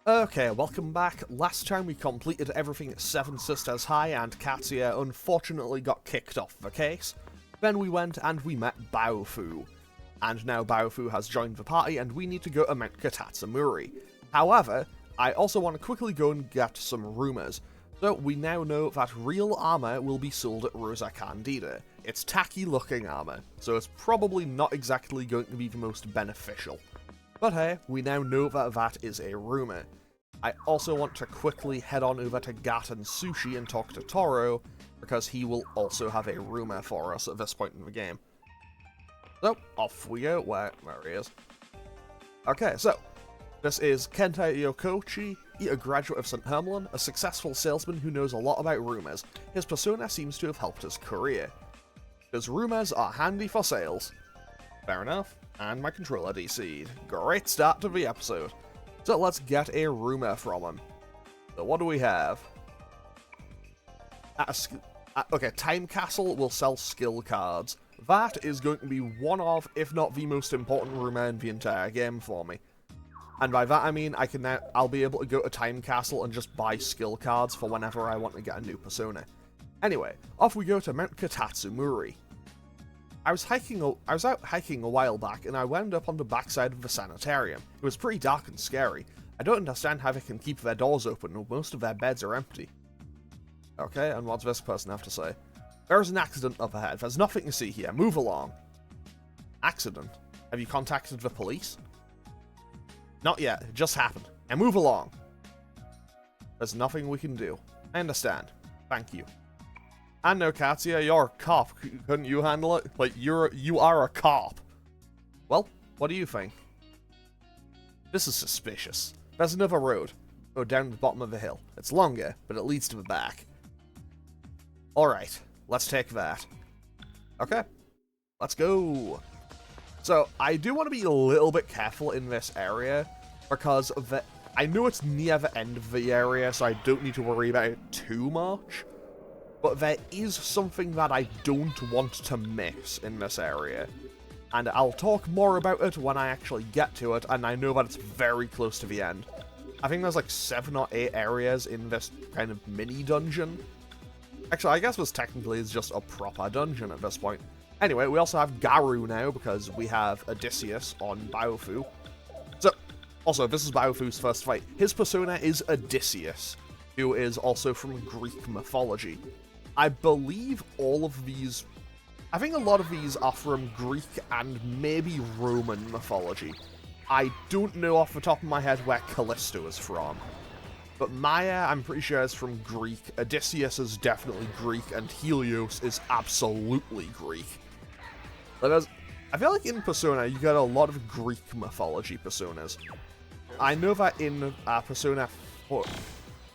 Okay, welcome back. Last time we completed everything at Seven Sisters High and Katsuya unfortunately got kicked off the case. Then we went and we met Baofu. And now Baofu has joined the party and we need to go to Mount Katatsumuri. However, I also want to quickly go and get some rumours. So we now know that real armour will be sold at Rosa Candida. It's tacky looking armour, so it's probably not exactly going to be the most beneficial. But hey, we now know that that is a rumour. I also want to quickly head on over to Gat and Sushi and talk to Toro, because he will also have a rumour for us at this point in the game. So, off we go, where he is. Okay, so, this is Kenta Yokochi, a graduate of St. Hermelin, a successful salesman who knows a lot about rumours. His persona seems to have helped his career. His rumours are handy for sales. Fair enough. And my controller DC'd. Great start to the episode. So let's get a rumour from him. So what do we have? Okay, Time Castle will sell skill cards. That is going to be one of, if not the most important rumour in the entire game for me. And by that I mean I'll be able to go to Time Castle and just buy skill cards for whenever I want to get a new persona. Anyway, off we go to Mount Katatsumuri. I was out hiking a while back, and I wound up on the backside of the sanitarium. It was pretty dark and scary. I don't understand how they can keep their doors open when most of their beds are empty. Okay, and what's this person have to say? There's an accident up ahead. There's nothing to see here. Move along. Accident? Have you contacted the police? Not yet. It just happened. And move along. There's nothing we can do. I understand. Thank you. I know, Katsuya, you're a cop. Couldn't you handle it? Like, you are a cop. Well, what do you think? This is suspicious. There's another road. Go down the bottom of the hill. It's longer, but it leads to the back. Alright, let's take that. Okay, let's go. So, I do want to be a little bit careful in this area, because I know it's near the end of the area, so I don't need to worry about it too much. But there is something that I don't want to miss in this area. And I'll talk more about it when I actually get to it, and I know that it's very close to the end. I think there's like 7 or 8 areas in this kind of mini-dungeon. Actually, I guess this technically is just a proper dungeon at this point. Anyway, we also have Garu now, because we have Odysseus on Baofu. So, also, this is Baofu's first fight. His persona is Odysseus, who is also from Greek mythology. I believe all of these... I think a lot of these are from Greek and maybe Roman mythology. I don't know off the top of my head where Callisto is from. But Maya, I'm pretty sure, is from Greek. Odysseus is definitely Greek, and Helios is absolutely Greek. But I feel like in Persona, you get a lot of Greek mythology personas. I know that in Persona 4...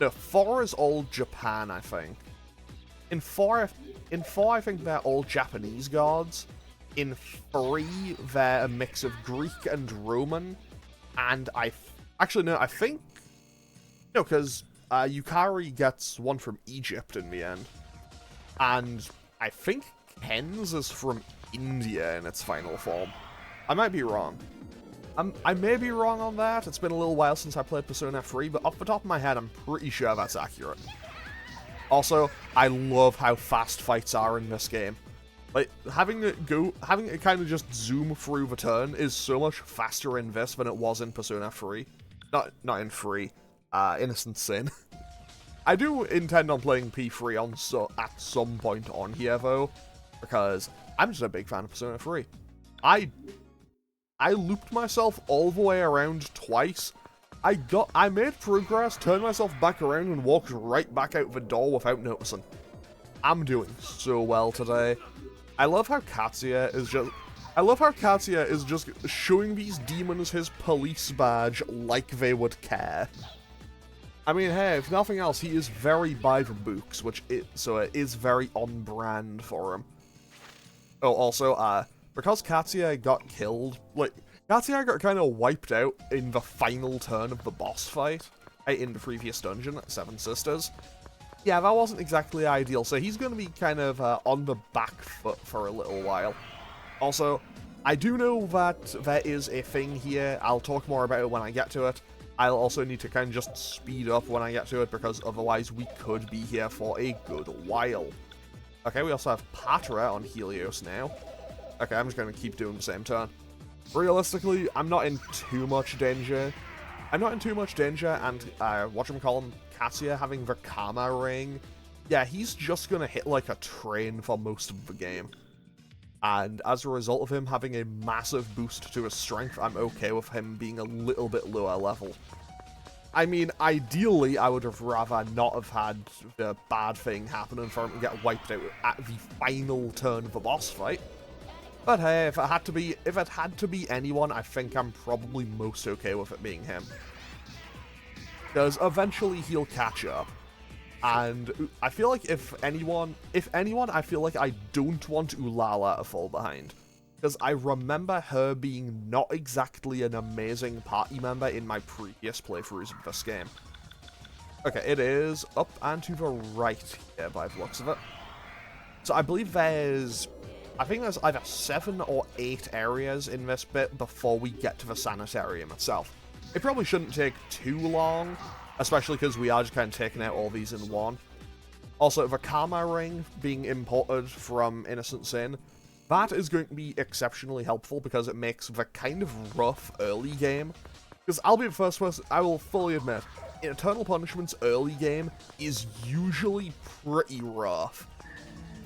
No, 4 is all Japan, I think. In 4, I think they're all Japanese gods. In 3, they're a mix of Greek and Roman. And actually, no, I think... No, because Yukari gets one from Egypt in the end. And I think Ken's is from India in its final form. I might be wrong. I may be wrong on that. It's been a little while since I played Persona 3, but off the top of my head, I'm pretty sure that's accurate. Also, I love how fast fights are in this game. Like, having it kind of just zoom through the turn is so much faster in this than it was in Persona 3. Not in 3. Innocent Sin. I do intend on playing P3 at some point on here, though, because I'm just a big fan of Persona 3. I looped myself all the way around twice. I made progress, turned myself back around, and walked right back out the door without noticing. I'm doing so well today. I love how Katsuya is just showing these demons his police badge like they would care. I mean, hey, if nothing else, he is very by the books, so it is very on brand for him. Oh, also, because Katsuya got killed, Katsuya got kind of wiped out in the final turn of the boss fight in the previous dungeon at Seven Sisters. Yeah, that wasn't exactly ideal, so he's going to be kind of on the back foot for a little while. Also, I do know that there is a thing here, I'll talk more about it when I get to it. I'll also need to kind of just speed up when I get to it, because otherwise we could be here for a good while. Okay, we also have Patra on Helios now. Okay, I'm just going to keep doing the same turn. Realistically, I'm not in too much danger. And whatchamacallem, Katsuya having the Karma Ring, yeah, he's just going to hit like a train for most of the game. And as a result of him having a massive boost to his strength, I'm okay with him being a little bit lower level. I mean, ideally, I would have rather not have had the bad thing happen and for him to get wiped out at the final turn of the boss fight. But hey, if it had to be anyone, I think I'm probably most okay with it being him. Because eventually he'll catch up. And I feel like if anyone, I feel like I don't want Ulala to fall behind. Because I remember her being not exactly an amazing party member in my previous playthroughs of this game. Okay, it is up and to the right here by the looks of it. So I believe there's either 7 or 8 areas in this bit before we get to the sanitarium itself. It probably shouldn't take too long, especially because we are just kind of taking out all these in one. Also, the Karma Ring being imported from Innocent Sin, that is going to be exceptionally helpful because it makes the kind of rough early game. Because I'll be the first person, I will fully admit, Eternal Punishment's early game is usually pretty rough.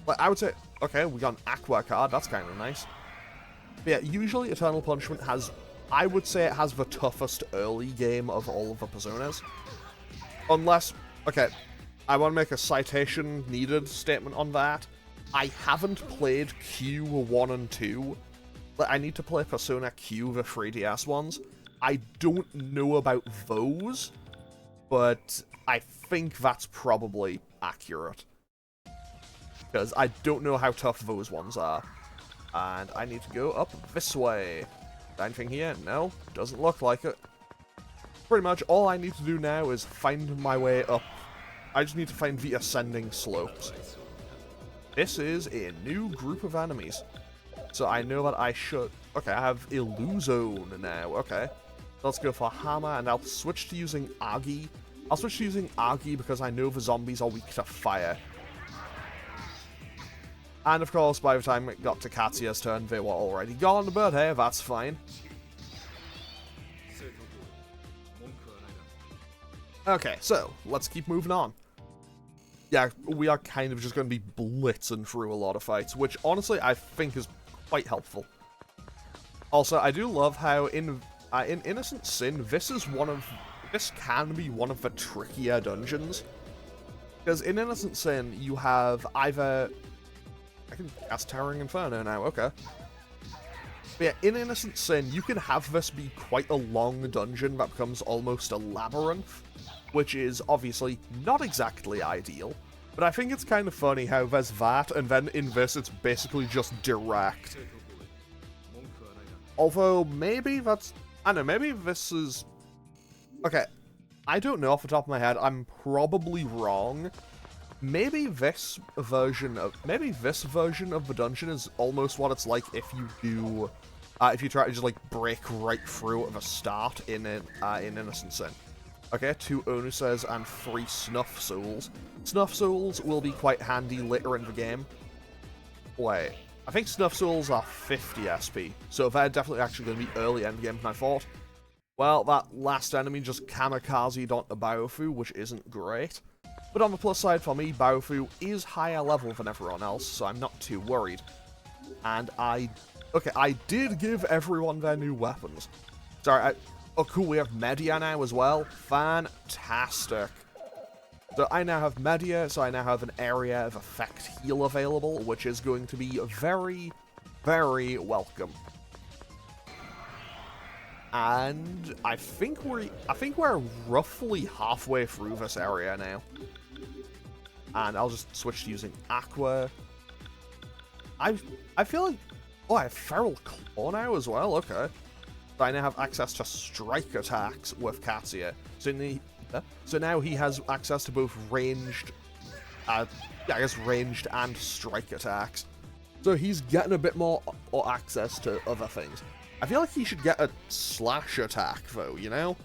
Like, I would say, okay, we got an Aqua card, that's kind of nice. But yeah, usually Eternal Punishment has, I would say it has the toughest early game of all of the Personas. Unless, okay, I want to make a citation needed statement on that. I haven't played Q1 and 2. But I need to play Persona Q, the 3DS ones. I don't know about those, but I think that's probably accurate. Because I don't know how tough those ones are. And I need to go up this way. Anything here? No, doesn't look like it. Pretty much all I need to do now is find my way up. I just need to find the ascending slopes. This is a new group of enemies. So I know that I should... Okay, I have Illuzone now. Okay. Let's go for Hammer, and I'll switch to using Agi. I'll switch to using Agi because I know the zombies are weak to fire. And of course, by the time it got to Katsuya's turn, they were already gone, but hey, that's fine. Okay, so, let's keep moving on. Yeah, we are kind of just going to be blitzing through a lot of fights, which honestly I think is quite helpful. Also, I do love how in Innocent Sin, this can be one of the trickier dungeons. Because in Innocent Sin, you have either... I can cast Towering Inferno now, okay. But yeah, in Innocent Sin, you can have this be quite a long dungeon that becomes almost a labyrinth, which is obviously not exactly ideal, but I think it's kind of funny how there's that, and then in this it's basically just direct. Although, maybe that's... I don't know, maybe this is... Okay, I don't know off the top of my head, I'm probably wrong. Maybe this version of the dungeon is almost what it's like if you do... if you try to just, like, break right through at the start in Innocent Sin. Okay, 2 Onusas and 3 Snuff Souls. Snuff Souls will be quite handy later in the game. Wait, I think Snuff Souls are 50 SP, so they're definitely actually going to be early endgame than I thought. Well, that last enemy just kamikazed onto Biofu, which isn't great. But on the plus side for me, Biofu is higher level than everyone else, so I'm not too worried. And I did give everyone their new weapons. Sorry, oh cool, we have Media now as well. Fantastic. So I now have Media, so I now have an area of effect heal available, which is going to be very, very welcome. And I think we're roughly halfway through this area now. And I'll just switch to using Aqua. I feel like... Oh, I have Feral Claw now as well, okay. So I now have access to strike attacks with Katsuya. So now he has access to both ranged... ranged and strike attacks. So he's getting a bit more access to other things. I feel like he should get a slash attack, though, you know?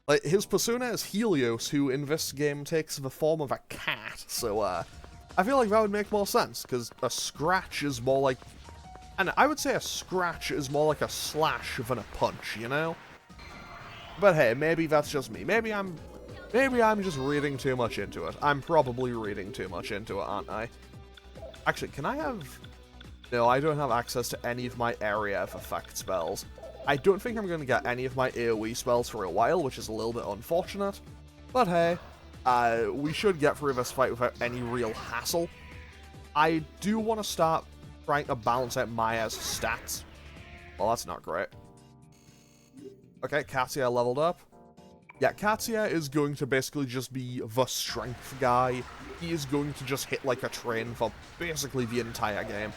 Like, his persona is Helios, who in this game takes the form of a cat, so, I feel like that would make more sense, because a scratch is more like... And I would say a scratch is more like a slash than a punch, you know? But hey, maybe that's just me. Maybe I'm just reading too much into it. I'm probably reading too much into it, aren't I? Actually, can I have... No, I don't have access to any of my area of effect spells. I don't think I'm going to get any of my AoE spells for a while, which is a little bit unfortunate. But hey, we should get through this fight without any real hassle. I do want to start trying to balance out Maya's stats. Well, that's not great. Okay, Katia leveled up. Yeah, Katia is going to basically just be the strength guy. He is going to just hit like a train for basically the entire game.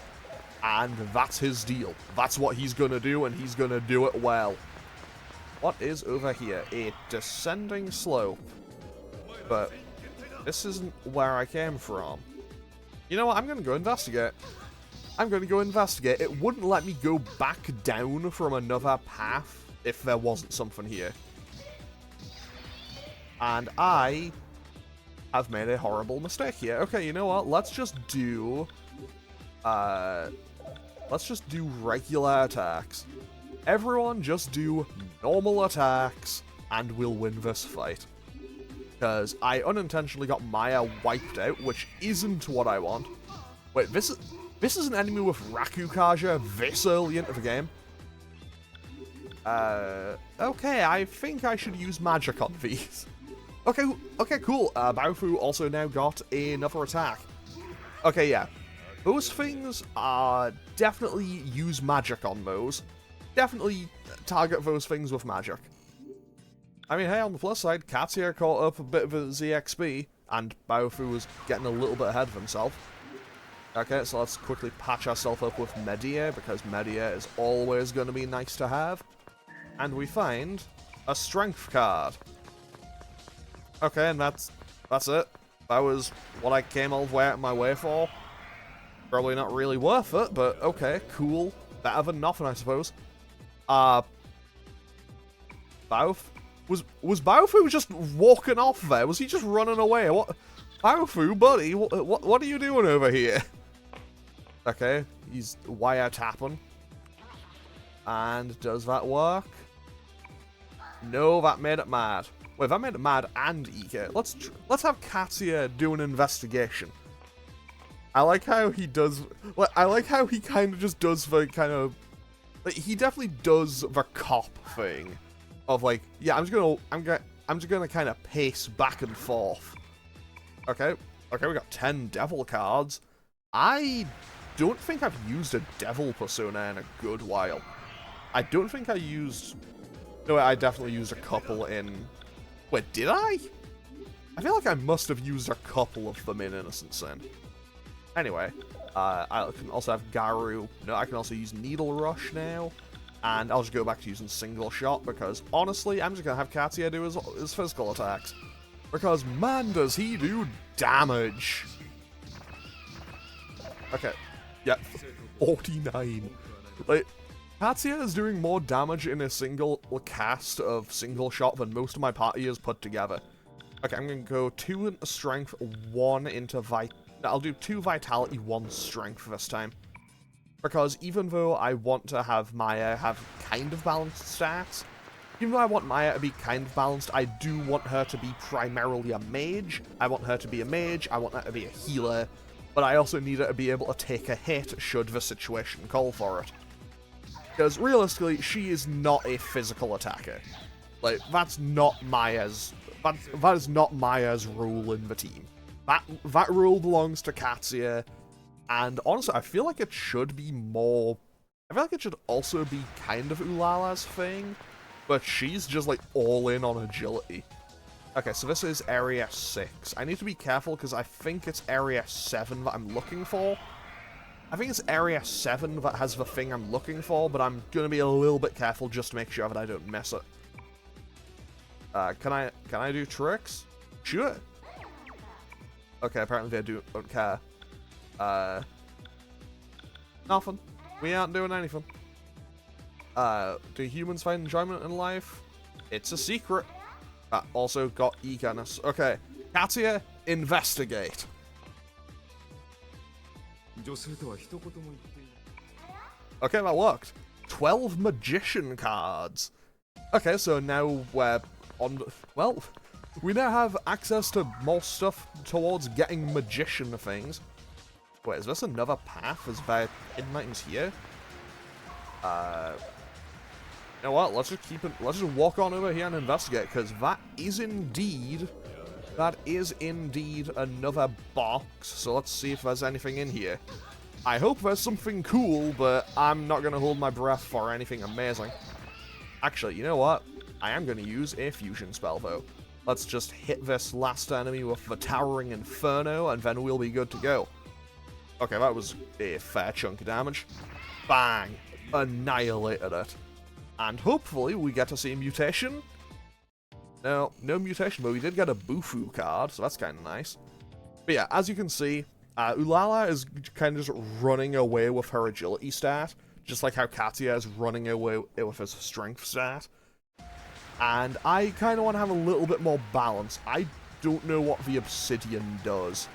And that's his deal. That's what he's going to do, and he's going to do it well. What is over here? A descending slope. But this isn't where I came from. You know what? I'm going to go investigate. I'm going to go investigate. It wouldn't let me go back down from another path if there wasn't something here. And I have made a horrible mistake here. Okay, you know what? Let's just do regular attacks. Everyone just do normal attacks, and we'll win this fight. Because I unintentionally got Maya wiped out, which isn't what I want. Wait, this is an enemy with Rakukaja this early into the game? Okay, I think I should use magic on these. Okay, cool. Baofu also now got another attack. Okay, yeah. Those things definitely use magic on those. Definitely target those things with magic. I mean, hey, on the plus side, Katia caught up a bit of a ZXP, and Baofu was getting a little bit ahead of himself. Okay, so let's quickly patch ourselves up with Medea, because Medea is always going to be nice to have. And we find a strength card. Okay, and that's it. That was what I came all the way out of my way for. Probably not really worth it, but okay, cool. Better than nothing, I suppose. Baofu? Was Baofu just walking off there? Was he just running away? What? Baofu, buddy, what are you doing over here? Okay, he's wiretapping. And does that work? No, that made it mad. Wait, that made it mad and EK. Let's have Katia do an investigation. I like how he does. I like how he kind of just does the kind of. Like, he definitely does the cop thing, of like, yeah, I'm just gonna kind of pace back and forth. Okay, we got 10 devil cards. I don't think I've used a devil persona in a good while. I don't think I used. No, I definitely used a couple in. Wait, did I? I feel like I must have used a couple of them in Innocent Sin. Anyway, I can also have Garu. No, I can also use Needle Rush now. And I'll just go back to using Single Shot, because honestly, I'm just going to have Katia do his physical attacks. Because, man, does he do damage. Okay, yeah, 49. Like, Katia is doing more damage in a single cast of Single Shot than most of my party has put together. Okay, I'm going to go 2 into Strength, 1 into I'll do 2 Vitality, 1 Strength this time. Because even though I want to have Maya have kind of balanced stats, even though I want Maya to be kind of balanced, I do want her to be primarily a mage. I want her to be a mage, I want her to be a healer, but I also need her to be able to take a hit should the situation call for it. Because realistically, she is not a physical attacker. Like, that's not Maya's... That is not Maya's role in the team. That role belongs to Katia, and honestly, I feel like it should be more... I feel like it should also be kind of Ulala's thing, but she's just, like, all in on agility. Okay, so this is Area 6. I need to be careful, because I think it's Area 7 that I'm looking for. I think it's Area 7 that has the thing I'm looking for, but I'm going to be a little bit careful just to make sure that I don't miss it. Can I do tricks? Sure. Okay, apparently they don't care. Nothing. We aren't doing anything. Do humans find enjoyment in life? It's a secret. Also got eagerness. Okay, Katia, investigate. Okay, that worked. 12 magician cards. Okay, so now we're on... Well, we now have access to more stuff towards getting magician things. Wait, is this another path? Is there hidden items here? You know what? Let's just keep it. Let's just walk on over here and investigate, because that is indeed another box. So let's see if there's anything in here. I hope there's something cool, but I'm not gonna hold my breath for anything amazing. Actually, you know what? I am gonna use a fusion spell though. Let's just hit this last enemy with the Towering Inferno, and then we'll be good to go. Okay, that was a fair chunk of damage. Bang! Annihilated it. And hopefully we get to see a mutation. No mutation, but we did get a Bufu card, so that's kind of nice. But yeah, as you can see, Ulala is kind of just running away with her agility stat, just like how Katia is running away with his strength stat. And I kind of want to have a little bit more balance. I don't know what the Obsidian does.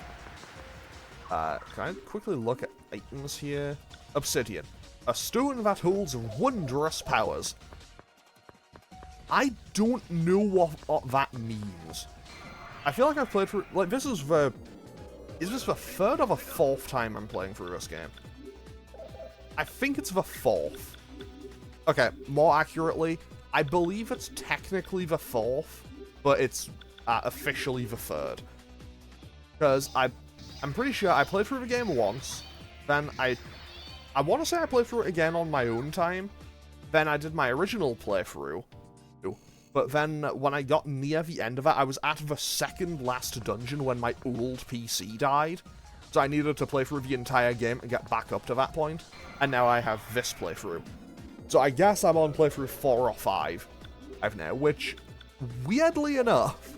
Can I quickly look at items here? Obsidian. A stone that holds wondrous powers. I don't know what that means. I feel like I've played through... Like, this is the... Is this the third or the fourth time I'm playing through this game? I think it's the fourth. Okay, more accurately, I believe it's technically the fourth, but it's officially the third. Because I'm pretty sure I played through the game once, then I want to say I played through it again on my own time, then I did my original playthrough, but then when I got near the end of it, I was at the second last dungeon when my old PC died, so I needed to play through the entire game and get back up to that point, and now I have this playthrough. So I guess I'm on playthrough 4 or 5 now, which, weirdly enough,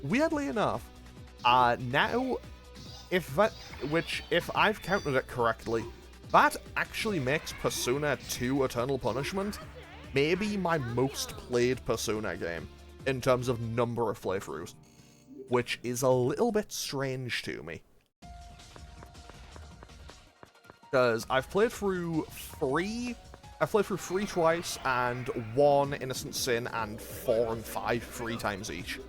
now, if I've counted it correctly, that actually makes Persona 2 Eternal Punishment maybe my most played Persona game in terms of number of playthroughs, which is a little bit strange to me. Because I've played through 3 twice, and 1 Innocent Sin, and 4 and 5 3 times each.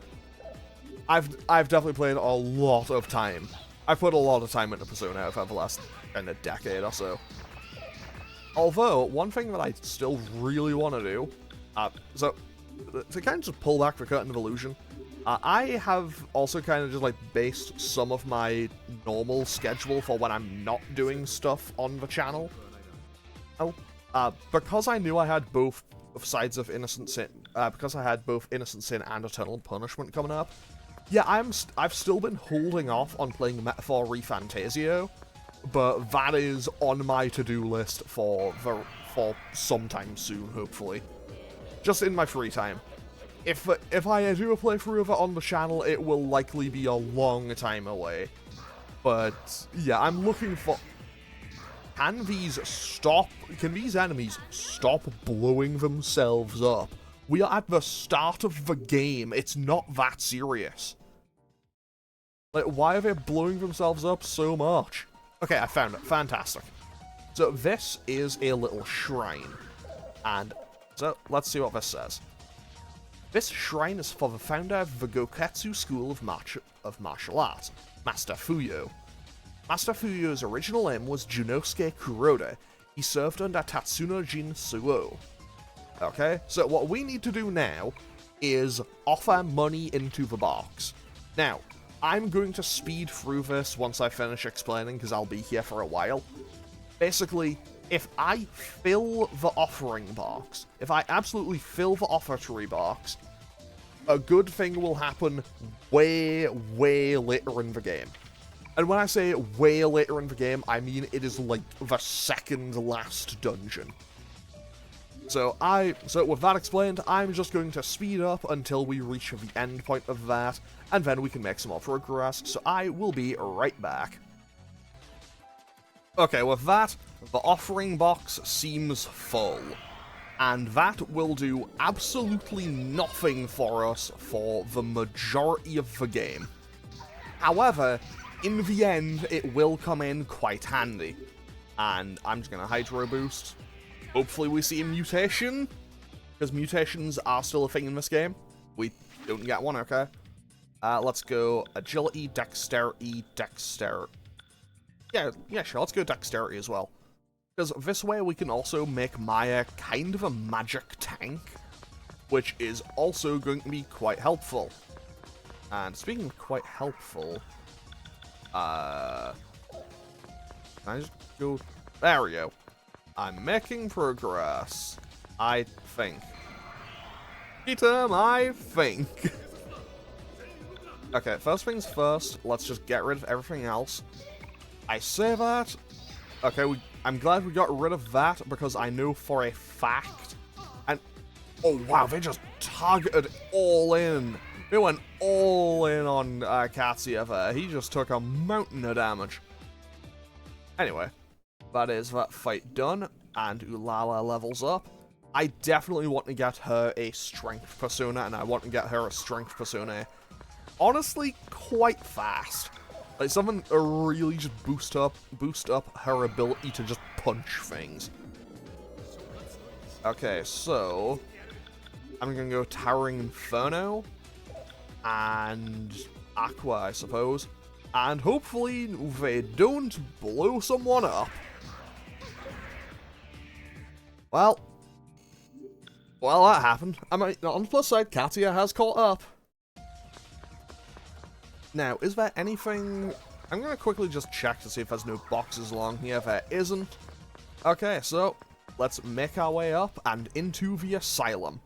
I've definitely played a lot of time. I've put a lot of time into Persona over the last kind of decade or so. Although, one thing that I still really want to do, so to kind of just pull back the curtain of illusion, I have also kind of just like based some of my normal schedule for when I'm not doing stuff on the channel. Because I knew I had both sides of Innocent Sin, because I had both Innocent Sin and Eternal Punishment coming up, yeah, I've still been holding off on playing Metaphor ReFantasio, but that is on my to-do list for sometime soon, hopefully. Just in my free time. If I do a playthrough of it on the channel, it will likely be a long time away. But yeah, I'm looking for... Can these enemies stop blowing themselves up? We are at the start of the game. It's not that serious. Like, why are they blowing themselves up so much? Okay, I found it. Fantastic. So this is a little shrine. And so let's see what this says. This shrine is for the founder of the Goketsu School of Martial Arts, Master Fuyo. Master Fuyo's original name was Junosuke Kuroda. He served under Tatsunojin Suo. Okay, so what we need to do now is offer money into the box. Now, I'm going to speed through this once I finish explaining, because I'll be here for a while. Basically, if I fill the offering box, if I absolutely fill the offertory box, a good thing will happen way, way later in the game. And when I say way later in the game, I mean it is like the second last dungeon. So with that explained, I'm just going to speed up until we reach the end point of that, and then we can make some more progress, so I will be right back. Okay, with that, the offering box seems full. And that will do absolutely nothing for us for the majority of the game. However, in the end, it will come in quite handy. And I'm just going to Hydro Boost. Hopefully we see a mutation, because mutations are still a thing in this game. We don't get one, okay? Let's go Agility, Dexterity, Dexterity. Yeah, sure, let's go Dexterity as well. Because this way we can also make Maya kind of a magic tank, which is also going to be quite helpful. And speaking of quite helpful, can I just go... There we go. I'm making progress. I think. I think. Okay, first things first, let's just get rid of everything else. I say that. Okay, I'm glad we got rid of that, because I know for a fact... And... Oh wow, they just targeted all in. They went all in on Katsuya there. He just took a mountain of damage. Anyway, that is that fight done, and Ulala levels up. I definitely want to get her a strength persona, and I want to get her a strength persona honestly quite fast. Like something to really just boost up her ability to just punch things. Okay, so I'm gonna go Towering Inferno and Aqua, I suppose. And hopefully they don't blow someone up. Well, that happened. I mean, on the plus side, Katia has caught up. Now, is there anything... I'm going to quickly just check to see if there's no boxes along here. There isn't. Okay, so let's make our way up and into the asylum.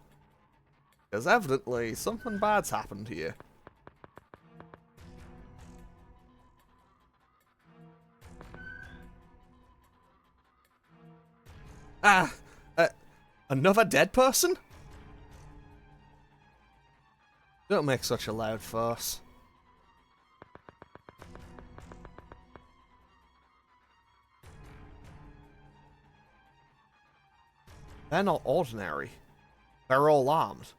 Because evidently, something bad's happened here. Another dead person? Don't make such a loud fuss. They're not ordinary. They're all armed.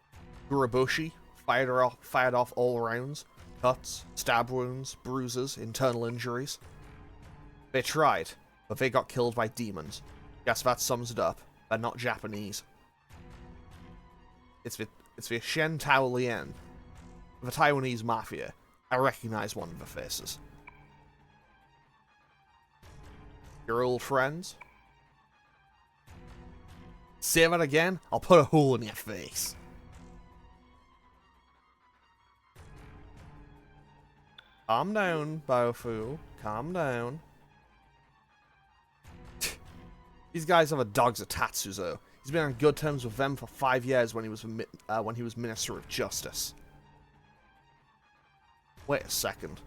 Guraboshi fired off all rounds. Cuts, stab wounds, bruises, internal injuries. They tried, but they got killed by demons. Guess that sums it up. They're not Japanese. It's the Shen Tao Lian, the Taiwanese mafia. I recognize one of the faces. Your old friends? Say that again, I'll put a hole in your face. Calm down, Baofu. Calm down. These guys are the dogs of Tatsuzo. He's been on good terms with them for 5 years when he was Minister of Justice. Wait a second.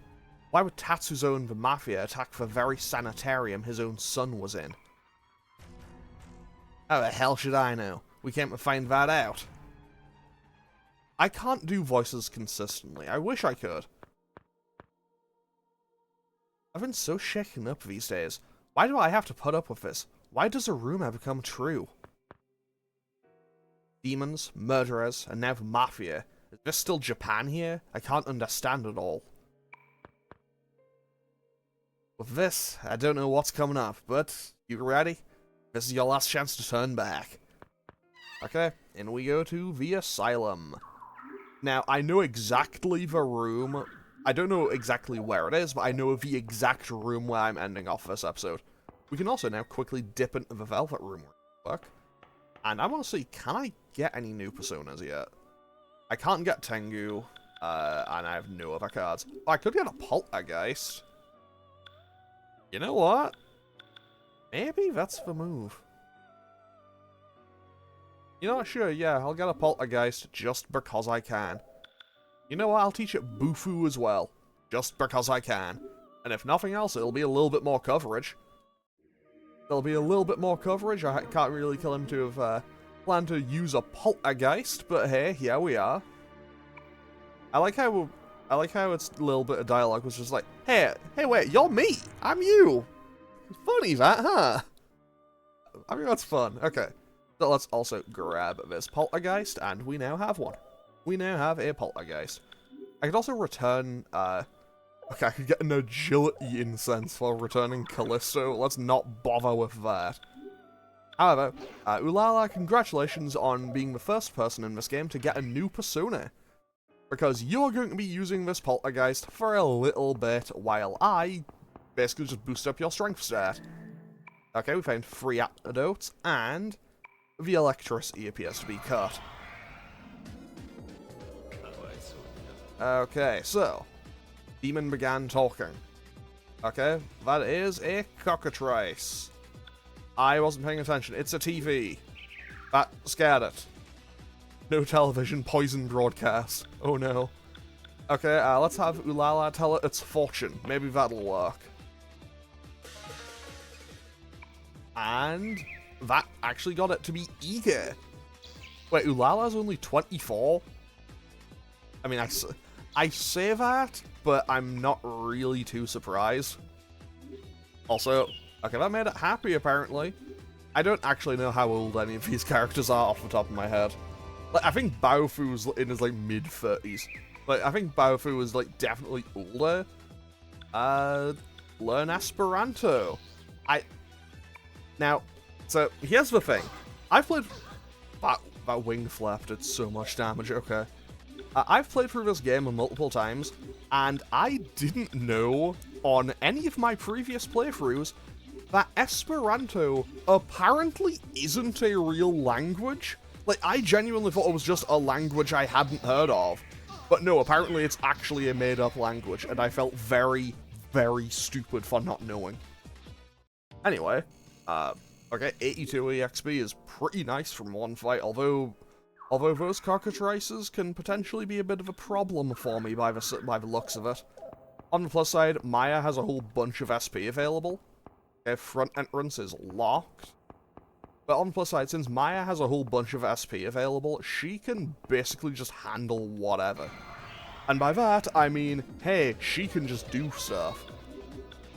Why would Tatsuzo and the Mafia attack the very sanitarium his own son was in? How the hell should I know? We came to find that out. I can't do voices consistently. I wish I could. I've been so shaken up these days. Why do I have to put up with this? Why does a rumor become true? Demons, murderers, and now the Mafia. Is this still Japan here? I can't understand it all. With this, I don't know what's coming up, but you ready? This is your last chance to turn back. Okay, in we go to the asylum. Now, I know exactly the room. I don't know exactly where it is, but I know the exact room where I'm ending off this episode. We can also now quickly dip into the Velvet Room real quick. And I want to see, can I get any new personas yet? I can't get Tengu, and I have no other cards. Oh, I could get a Poltergeist. You know what? Maybe that's the move. You know what? Sure, yeah, I'll get a Poltergeist just because I can. You know what? I'll teach it Bufu as well, just because I can. And if nothing else, it'll be a little bit more coverage. There'll be a little bit more coverage. I can't really kill him to have planned to use a Poltergeist, but hey, here we are. I like how its little bit of dialogue was just like, hey, wait, you're me, I'm you. It's funny that, huh? I mean, that's fun. Okay. So let's also grab this poltergeist, and we now have one. We now have a poltergeist. I could also return, okay, I could get an agility incense for returning Callisto. Let's not bother with that. However, Ulala, congratulations on being the first person in this game to get a new persona. Because you're going to be using this poltergeist for a little bit, while I basically just boost up your strength stat. Okay, we found 3 antidotes, and the electricity appears to be cut. Okay, so, demon began talking. Okay, that is a cockatrice. I wasn't paying attention. It's a TV. That scared it. No television, poison broadcast. Oh no. Okay, let's have Ulala tell it its fortune. Maybe that'll work. And that actually got it to be eager. Wait, Ulala's only 24? I mean, I say that, but I'm not really too surprised. Also, okay, that made it happy, apparently. I don't actually know how old any of these characters are off the top of my head. Like, I think Baofu's in his, like, mid-30s. Like, I think Baofu is, like, definitely older. Learn Esperanto. Now, so, here's the thing. I've played... That wing flap did so much damage, okay. I've played through this game multiple times, and I didn't know on any of my previous playthroughs that Esperanto apparently isn't a real language. Like, I genuinely thought it was just a language I hadn't heard of. But no, apparently it's actually a made-up language, and I felt very, very stupid for not knowing. Anyway, okay, 82 EXP is pretty nice from one fight, although those cockatrices can potentially be a bit of a problem for me by the looks of it. On the plus side, Maya has a whole bunch of SP available. Okay, front entrance is locked. But on the plus side, since Maya has a whole bunch of SP available, she can basically just handle whatever. And by that, I mean, hey, she can just do stuff.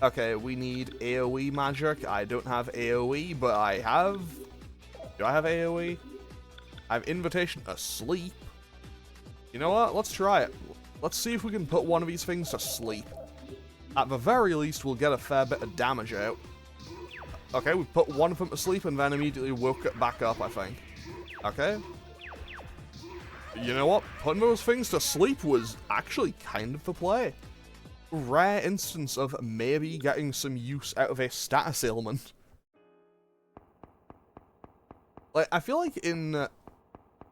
Okay, we need AoE magic. I don't have AoE, but I have... Do I have AoE? I have Invitation Asleep. You know what? Let's try it. Let's see if we can put one of these things to sleep. At the very least, we'll get a fair bit of damage out. Okay, we put one of them to sleep and then immediately woke it back up, I think. Okay. You know what? Putting those things to sleep was actually kind of the play. Rare instance of maybe getting some use out of a status ailment. Like, I feel like in...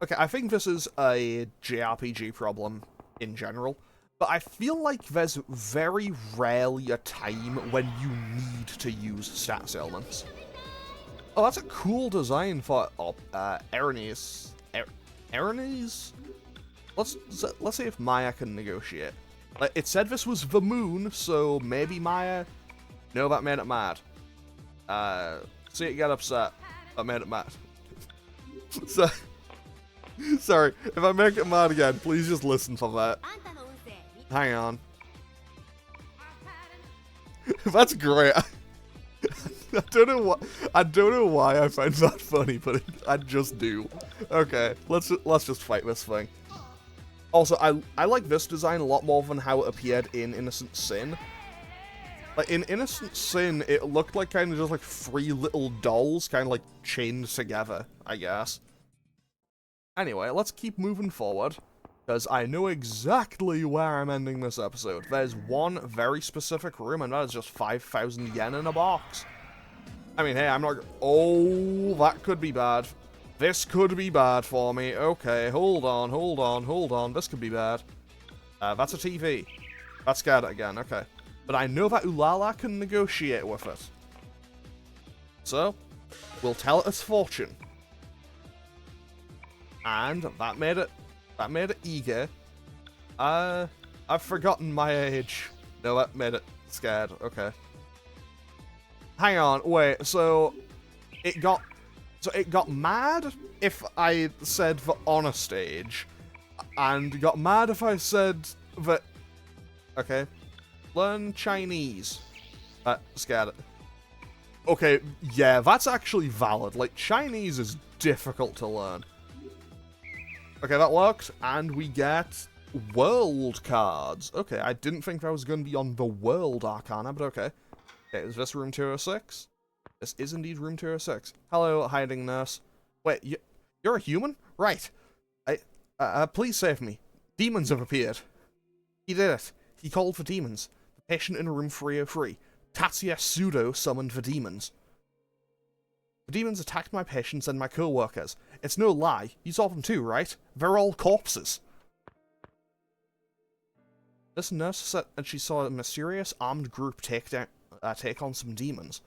okay, I think this is a JRPG problem in general, but I feel like there's very rarely a time when you need to use status ailments. Oh, that's a cool design for Erinys. Erinys? Let's see if Maya can negotiate. Like, it said this was the moon, so maybe Maya... No, that made it mad. See it get upset. That made it mad. So... Sorry, if I make it mad again, please just listen for that. Hang on. That's great. I don't know why I find that funny, but I just do. Okay, let's just fight this thing. Also, I like this design a lot more than how it appeared in Innocent Sin. Like, in Innocent Sin, it looked like kind of just like 3 little dolls kind of like chained together, I guess. Anyway, let's keep moving forward, because I know exactly where I'm ending this episode. There's one very specific room, and that is just 5,000 yen in a box. I mean, hey, I'm not... Oh, that could be bad. This could be bad for me. Okay, hold on. This could be bad. That's a TV. That scared it again, okay. But I know that Ulala can negotiate with it. So, we'll tell it its fortune. And that made it eager. I've forgotten my age. No, that made it scared. Okay. Hang on, wait, so it got mad if I said the honest age, and got mad if I said that... Okay. Learn Chinese. That scared it. Okay, yeah, that's actually valid. Like, Chinese is difficult to learn. Okay, that worked, and we get world cards. Okay, I didn't think that was going to be on the world arcana, but okay. Okay, is this room 206? This is indeed room 206. Hello, hiding nurse. Wait, you're a human? Right. Please save me. Demons have appeared. He did it. He called for demons. The patient in room 303. Tatsuya Pseudo summoned the demons. The demons attacked my patients and my co-workers. It's no lie. You saw them too, right? They're all corpses. This nurse said that she saw a mysterious armed group take on some demons.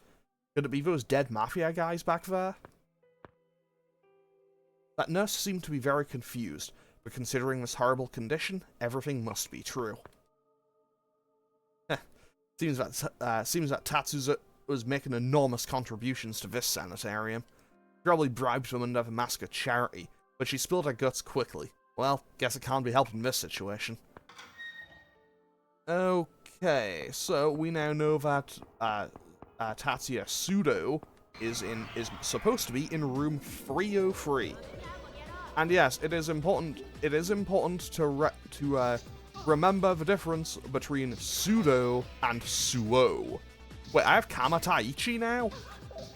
Could it be those dead mafia guys back there? That nurse seemed to be very confused, but considering this horrible condition, everything must be true. Seems that Tatsuya was making enormous contributions to this sanitarium. Probably bribed them under the mask of charity, but she spilled her guts quickly. Well, guess it can't be helped in this situation. Okay, so we now know that Tatsuya Pseudo is supposed to be in room 303. And yes, it is important to remember the difference between pseudo and suo. Wait, I have Kamataichi now?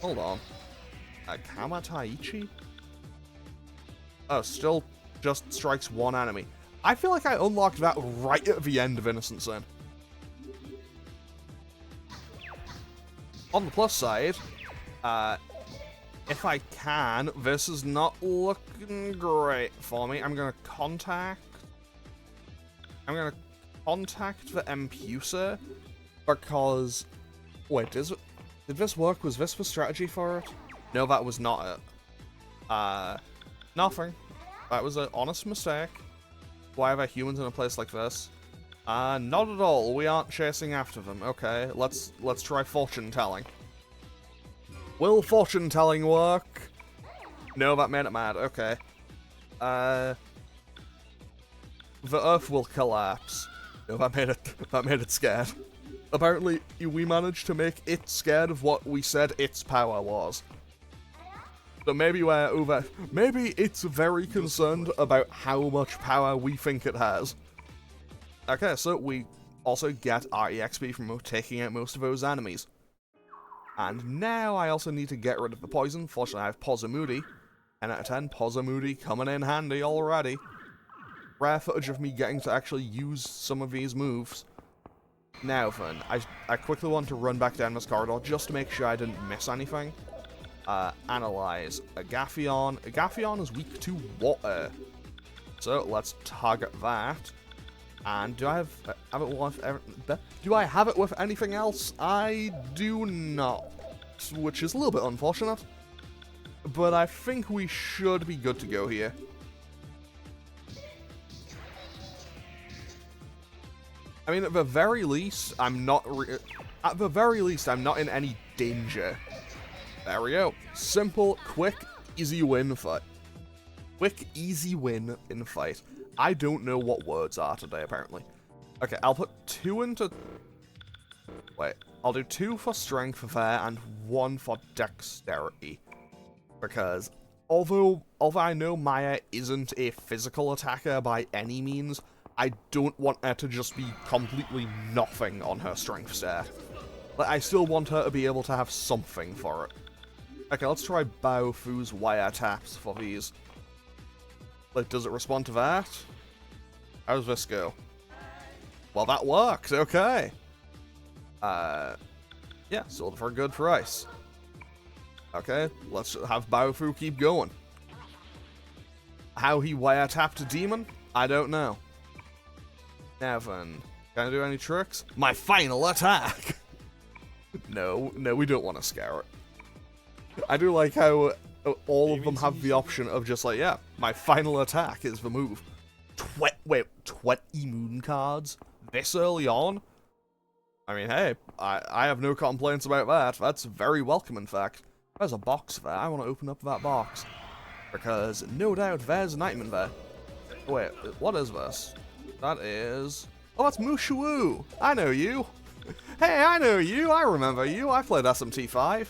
Hold on. Kamataichi? Oh, still just strikes one enemy. I feel like I unlocked that right at the end of Innocent Sin. On the plus side, if I can, this is not looking great for me. I'm gonna contact the Empusa because wait, did this work? Was this the strategy for it? No, that was not it. Nothing. That was an honest mistake. Why are there humans in a place like this? Not at all. We aren't chasing after them. Okay, let's try fortune telling. Will fortune telling work? No, that made it mad. Okay. The Earth will collapse. No, that made it scared. Apparently, we managed to make it scared of what we said its power was. So maybe maybe it's very concerned about how much power we think it has. Okay, so we also get our EXP from taking out most of those enemies. And now I also need to get rid of the poison. Fortunately, I have Pozamudi. 10 out of 10, Pozamudi coming in handy already. Rare footage of me getting to actually use some of these moves. Now then, I quickly want to run back down this corridor just to make sure I didn't miss anything. Analyze Agathion. Agathion is weak to water. So let's target that. And do I have it with anything else? I do not, which is a little bit unfortunate. But I think we should be good to go here. I mean, at the very least, I'm not in any danger. There we go. Simple, quick, easy win fight. Quick, easy win in fight. I don't know what words are today, apparently. Okay, I'll put 2 into... Wait, I'll do 2 for strength there and 1 for dexterity. Because although I know Maya isn't a physical attacker by any means, I don't want her to just be completely nothing on her strength stat. Like, I still want her to be able to have something for it. Okay, let's try Baofu's wiretaps for these. Like, does it respond to that? How does this go? Well, that worked, okay. Yeah, sold for a good price. Okay, let's have Baofu keep going. How he wiretapped a demon? I don't know. Now then, can I do any tricks? My final attack! No, we don't want to scare it. I do like how all of them have the option of just like, yeah, my final attack is the move. 20 moon cards? This early on? I mean, hey, I have no complaints about that. That's very welcome, in fact. There's a box there. I want to open up that box. Because no doubt there's an item in there. Wait, what is this? That is... Oh, that's Mushu! I know you! Hey, I know you! I remember you! I played SMT5.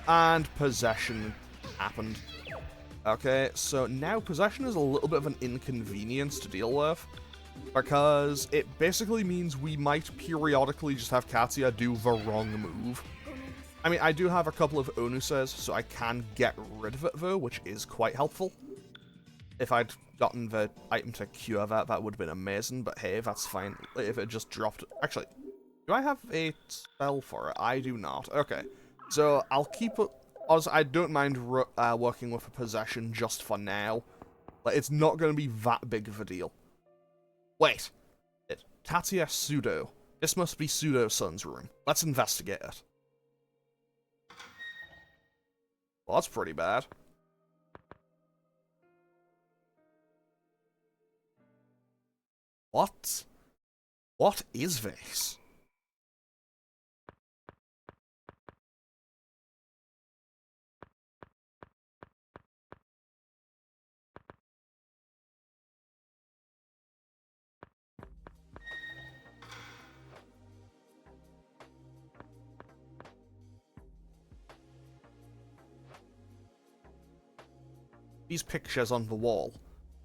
And possession happened. Okay, so now possession is a little bit of an inconvenience to deal with, because it basically means we might periodically just have Katsuya do the wrong move. I mean, I do have a couple of Onuses, so I can get rid of it though, which is quite helpful. If I'd gotten the item to cure that, that would have been amazing, but hey, that's fine. If it just dropped... Actually, do I have a spell for it? I do not. Okay, so I'll keep it... Also, I don't mind working with a possession just for now. Like, it's not going to be that big of a deal. Wait. Tatsuya Pseudo. This must be Pseudo-Sun's room. Let's investigate it. Well, that's pretty bad. What? What is this? These pictures on the wall.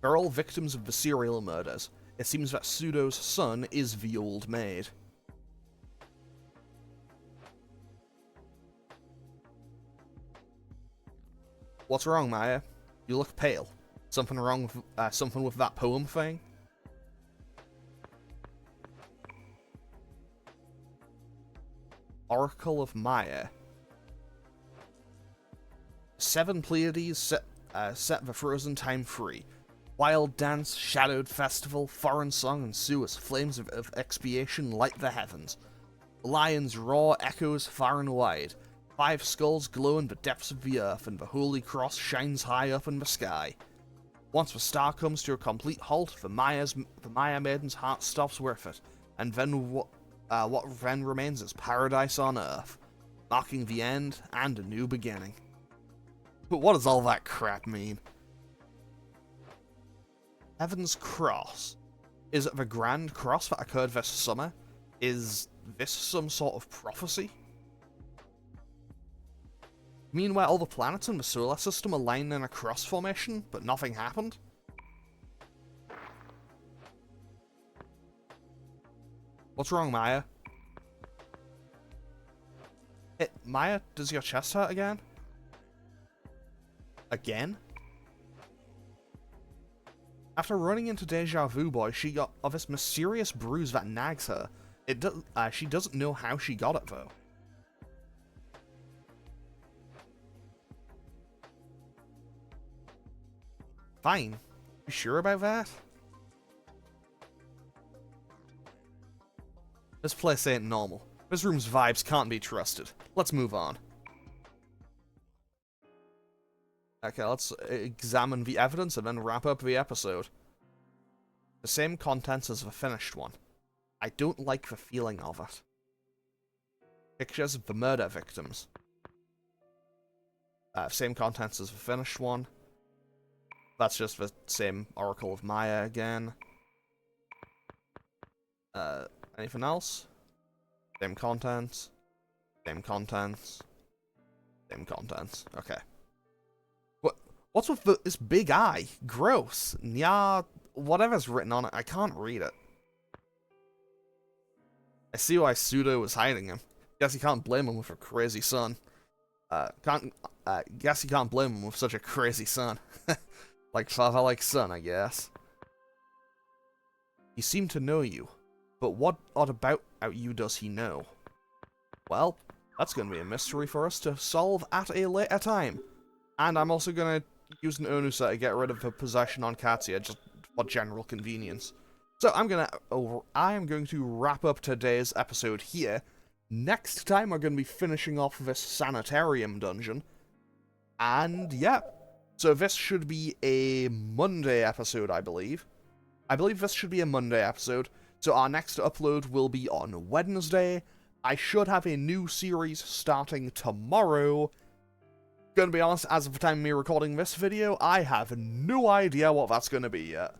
They're all victims of the serial murders. It seems that Pseudo's son is the old maid. What's wrong, Maya? You look pale. Something wrong with, something with that poem thing? Oracle of Maya. 7 Pleiades set the frozen time free. Wild dance, shadowed festival, foreign song ensues. Flames of expiation light the heavens. The lion's roar echoes far and wide. 5 skulls glow in the depths of the earth, and the holy cross shines high up in the sky. Once the star comes to a complete halt, the Maya maiden's heart stops with it, and then what then remains is paradise on earth, marking the end and a new beginning. But what does all that crap mean? Heaven's Cross. Is it the Grand Cross that occurred this summer? Is this some sort of prophecy? Meanwhile, all the planets in the solar system aligned in a cross formation, but nothing happened? What's wrong, Maya? Maya, does your chest hurt again? Again? After running into Deja Vu Boy, she got this mysterious bruise that nags her. She doesn't know how she got it, though. Fine. You sure about that? This place ain't normal. This room's vibes can't be trusted. Let's move on. Okay, let's examine the evidence and then wrap up the episode. The same contents as the finished one. I don't like the feeling of it. Pictures of the murder victims. Same contents as the finished one. That's just the same Oracle of Maya again. Anything else? Same contents. Same contents. Same contents. Okay. What's with this big eye? Gross. Yeah, whatever's written on it, I can't read it. I see why Pseudo was hiding him. Guess you can't blame him with a crazy son. Guess you can't blame him with such a crazy son. Like father, like son, I guess. He seemed to know you, but what about you does he know? Well, that's going to be a mystery for us to solve at a later time. And I'm also going to use an Onusa to get rid of the possession on Katsuya, just for general convenience. So I am going to wrap up today's episode here. Next time we're going to be finishing off this sanitarium dungeon. And yeah, so this should be a Monday episode, I believe. I believe this should be a Monday episode. So our next upload will be on Wednesday. I should have a new series starting tomorrow. Gonna be honest, as of the time of me recording this video, I have no idea what that's gonna be yet.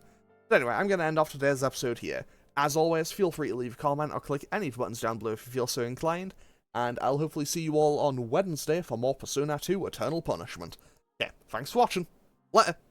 But anyway, I'm gonna end off today's episode here. As always, feel free to leave a comment or click any of the buttons down below if you feel so inclined. and I'll hopefully see you all on Wednesday for more Persona 2 Eternal Punishment. Okay, thanks for watching. Later.